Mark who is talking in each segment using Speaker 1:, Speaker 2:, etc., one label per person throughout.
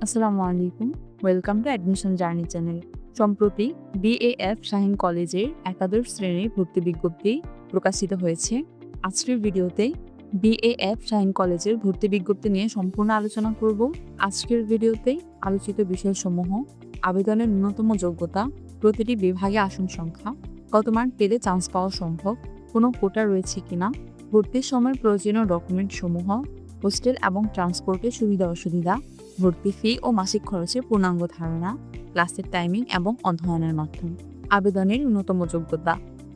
Speaker 1: আসসালামু আলাইকুম। Welcome to admission journey channel. সম্প্রতি বিএএফ শাহীন কলেজের একাদশ শ্রেণীর ভর্তি বিজ্ঞপ্তি প্রকাশিত হয়েছে। আজকের ভিডিওতে বিএএফ শাহীন কলেজের ভর্তি বিজ্ঞপ্তি নিয়ে সম্পূর্ণ আলোচনা করব। আজকের ভিডিওতে আলোচিত বিষয়সমূহ: আবেদনের ন্যূনতম যোগ্যতা, প্রতিটি বিভাগে আসন সংখ্যা, কত মার্ক পেলে চান্স পাওয়া সম্ভব, কোনো কোটা রয়েছে কিনা, ভর্তির সময় প্রয়োজনীয় ডকুমেন্ট সমূহ, হোস্টেল এবং ট্রান্সপোর্টের সুবিধা অসুবিধা, ভর্তি ফি ও মাসিক খরচের পূর্ণাঙ্গ ধারণা, ক্লাসের টাইমিং এবং অধ্যয়নের মাধ্যম। আবেদনের ন্যূনতম যোগ্যতা: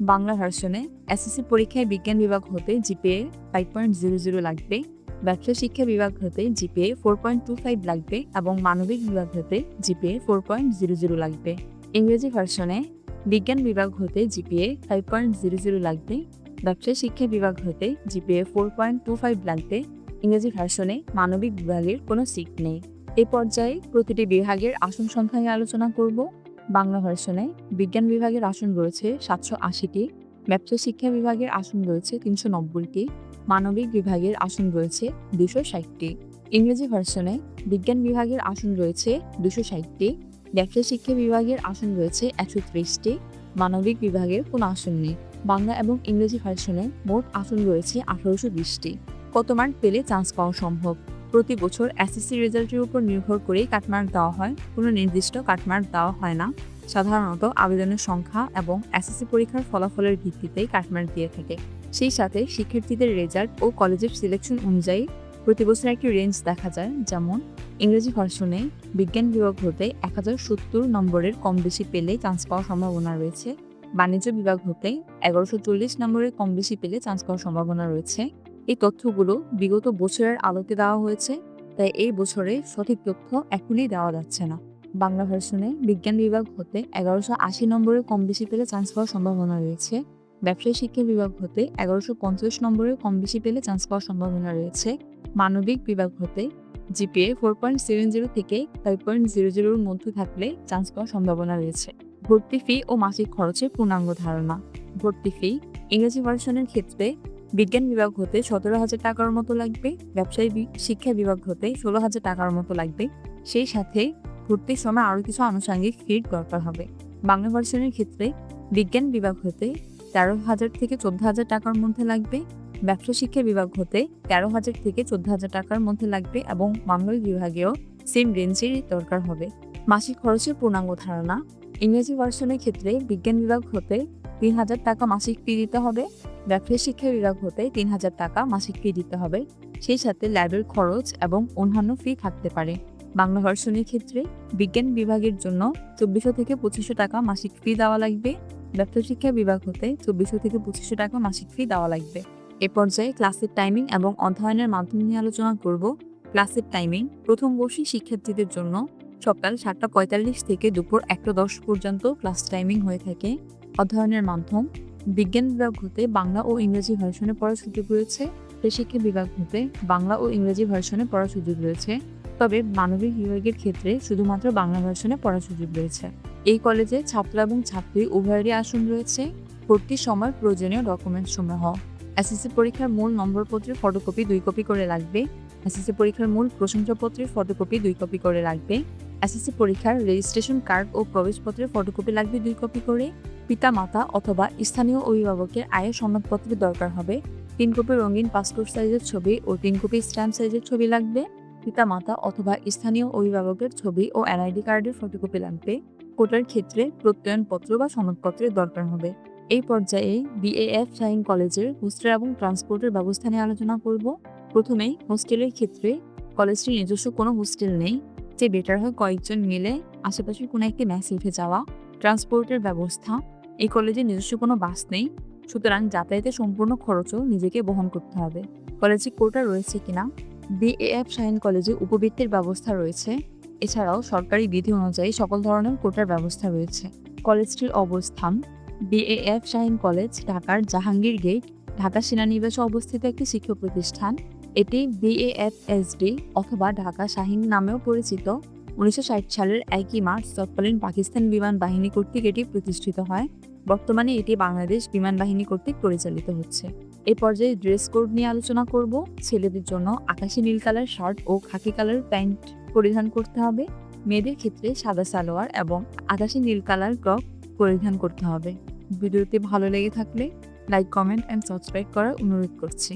Speaker 1: বাংলা ভার্সনে এসএসসি পরীক্ষায় বিজ্ঞান বিভাগ হতে জিপিএ 5.00 লাগবে, ব্যবসা শিক্ষা বিভাগ হতে জিপিএ 4.25 লাগবে এবং মানবিক বিভাগ হতে জিপিএ 4.00 লাগবে। ইংরেজি ভার্সনে বিজ্ঞান বিভাগ হতে জিপিএ 5.00 লাগবে, ব্যবসা শিক্ষা বিভাগ হতে জিপিএ 4.25 লাগবে। ইংরেজি ভার্সনে মানবিক বিভাগের কোনো সিট নেই। এই পর্যায়ে প্রতিটি বিভাগের আসন সংখ্যা নিয়ে আলোচনা করব। বাংলা ভার্সনে বিজ্ঞান বিভাগের আসন রয়েছে 780টি, ব্যবসা শিক্ষা বিভাগের আসন রয়েছে 390টি, মানবিক বিভাগের আসন রয়েছে 260টি। ইংরেজি ভার্সনে বিজ্ঞান বিভাগের আসন রয়েছে 260টি, ব্যবসা শিক্ষা বিভাগের আসন রয়েছে 130টি, মানবিক বিভাগের কোনো আসন নেই। বাংলা এবং ইংরেজি ভার্সনে মোট আসন রয়েছে 1820টি। কত মার্ক পেলে চান্স পাওয়া সম্ভব? প্রতি বছর এসএসসি রেজাল্টের উপর নির্ভর করেই কাটমার্ক দেওয়া হয়। কোনো নির্দিষ্ট কাটমার্ক দেওয়া হয় না। সাধারণত আবেদনের সংখ্যা এবং এসএসসি পরীক্ষার ফলাফলের ভিত্তিতেই কাটমার্ক দিয়ে থাকে। সেই সাথে শিক্ষার্থীদের রেজাল্ট ও কলেজের সিলেকশন অনুযায়ী প্রতি বছর একটি রেঞ্জ দেখা যায়। যেমন ইংরেজি ভার্সনে বিজ্ঞান বিভাগ হতে 1070 নম্বরের কম বেশি পেলে চান্স পাওয়ার সম্ভাবনা রয়েছে। বাণিজ্য বিভাগ হতে 1140 নম্বরের কম বেশি পেলে চান্স পাওয়ার সম্ভাবনা রয়েছে। এই তথ্যগুলো বিগত বছরের আলোকে দেওয়া হয়েছে, তাই এই বছরে সঠিক তথ্য এখনই দেওয়া যাচ্ছে না। বাংলা ভার্সনে বিজ্ঞান বিভাগ হতে 1180 নম্বরের কম বেশি পেলে চান্স পাওয়ার সম্ভাবনা রয়েছে। ব্যবসায় শিক্ষা বিভাগ হতে 1150 নম্বরের কম বেশি পেলে চান্স পাওয়ার সম্ভাবনা রয়েছে। মানবিক বিভাগ হতে জিপিএ 4.70 থেকে 5.00 এর মধ্যে থাকলে চান্স পাওয়ার সম্ভাবনা রয়েছে। ভর্তি ফি ও মাসিক খরচের পূর্ণাঙ্গ ধারণা। ভর্তি ফি ইংরেজি ভার্সনের ক্ষেত্রে বিজ্ঞান বিভাগ হতে 17,000 টাকার মতো লাগবে, ব্যবসায়ী শিক্ষা বিভাগ হতে 16,000 টাকার মতো লাগবে। সেই সাথে ভর্তির সময় আরও কিছু আনুষঙ্গিক ফির দরকার হবে। বাংলা ভার্সনের ক্ষেত্রে বিজ্ঞান বিভাগ হতে 13,000 থেকে 14,000 টাকার মধ্যে লাগবে, ব্যবসা শিক্ষা বিভাগ হতে 13,000 থেকে 14,000 টাকার মধ্যে লাগবে এবং মানবিক বিভাগেও সেম রেঞ্জের দরকার হবে। মাসিক খরচের পূর্ণাঙ্গ ধারণা। ইংরেজি ভার্সনের ক্ষেত্রে বিজ্ঞান বিভাগ হতে 3,000 টাকা মাসিক ফি দিতে হবে, ব্যবসায় শিক্ষা বিভাগ হতে 3,000 টাকা মাসিক ফি দিতে হবে। সেই সাথে ল্যাবের খরচ এবং অন্যান্য ফি থাকতে পারে। বাংলা ভার্সনের ক্ষেত্রে বিজ্ঞান বিভাগের জন্য 2,400 থেকে 2,500 টাকা মাসিক ফি দেওয়া লাগবে, ব্যবসা শিক্ষা বিভাগ হতে 2,400 থেকে 2,500 টাকা মাসিক ফি দেওয়া লাগবে। এ পর্যায়ে ক্লাসের টাইমিং এবং অধ্যয়নের মাধ্যম নিয়ে আলোচনা করব। ক্লাসের টাইমিং প্রথম বর্ষী শিক্ষার্থীদের জন্য সকাল 7:45 থেকে দুপুর 1:10 পর্যন্ত ক্লাস টাইমিং হয়ে থাকে। অধ্যয়নের মাধ্যম বিজ্ঞান বিভাগ হতে বাংলা ও ইংরেজি ভার্সনে পড়ার সুযোগ রয়েছে, শিক্ষা বিভাগ হতে বাংলা ও ইংরেজি ভার্সনে পড়ার সুযোগ রয়েছে। তবে মানবিক বিভাগের ক্ষেত্রে শুধুমাত্র বাংলা ভার্সনে পড়ার সুযোগ রয়েছে। এই কলেজে ছাত্র এবং ছাত্রী উভয়েরই আসন রয়েছে। ভর্তির সময় প্রয়োজনীয় ডকুমেন্টস সমূহ: এসএসসি পরীক্ষার মূল নম্বরপত্রের ফটোকপি 2 কপি করে লাগবে, এসএসসি পরীক্ষার মূল প্রশংসাপত্রের ফটোকপি 2 কপি করে লাগবে, এসএসসি পরীক্ষার রেজিস্ট্রেশন কার্ড ও প্রবেশপত্রের ফটোকপি লাগবে 2 কপি করে। পিতা মাতা অথবা স্থানীয় অভিভাবকের আয়ের সনদপত্রের দরকার হবে। 3 কপি রঙিন পাসপোর্ট সাইজের ছবি ও 3 কপি স্ট্যাম্প সাইজের ছবি লাগবে। পিতা মাতা অথবা স্থানীয় অভিভাবকের ছবি ও এনআইডি কার্ডের ফটোকপি লাগবে। কোটার ক্ষেত্রে প্রত্যয়নপত্র বা সনদপত্রের দরকার হবে। এই পর্যায়ে বিএএফ শাহীন কলেজের হোস্টেল এবং ট্রান্সপোর্টের ব্যবস্থা নিয়ে আলোচনা করব। প্রথমেই হোস্টেলের ক্ষেত্রে কলেজটির নিজস্ব কোনো হোস্টেল নেই, যে বেটার হয় কয়েকজন মিলে আশেপাশের কোনো একটি মেসে উঠে যাওয়া। ট্রান্সপোর্টের ব্যবস্থা এই কলেজে নিজস্ব কোনো বাস নেই, সুতরাং যাতায়াতের সম্পূর্ণ খরচও নিজেকে বহন করতে হবে। কলেজে কোটা রয়েছে কিনা? বিএএফ শাহীন কলেজে উপবৃত্তির ব্যবস্থা রয়েছে। এছাড়াও সরকারি বিধি অনুযায়ী সকল ধরনের কোটার ব্যবস্থা রয়েছে। কলেজটির অবস্থান: বিএএফ শাহীন কলেজ ঢাকার জাহাঙ্গীর গেট, ঢাকা সেনানিবাসে অবস্থিত একটি শিক্ষা প্রতিষ্ঠান। এটি বিএএফএসডি অথবা ঢাকা শাহীন নামেও পরিচিত। 1960 সালের 1 মার্চ তৎকালীন পাকিস্তান বিমান বাহিনী কর্তৃক এটি প্রতিষ্ঠিত হয়। বর্তমানে এটি বাংলাদেশ বিমান বাহিনী কর্তৃক পরিচালিত হচ্ছে। এই পর্যায়ে ড্রেস কোড নিয়ে আলোচনা করব। ছেলেদের জন্য আকাশী নীল কালার শার্ট ও খাকি কালার প্যান্ট পরিধান করতে হবে। মেয়েদের ক্ষেত্রে সাদা সালোয়ার এবং আকাশি নীল কালার ফ্রক পরিধান করতে হবে। ভিডিওটি ভালো লেগে থাকলে লাইক, কমেন্ট অ্যান্ড সাবস্ক্রাইব করার অনুরোধ করছি।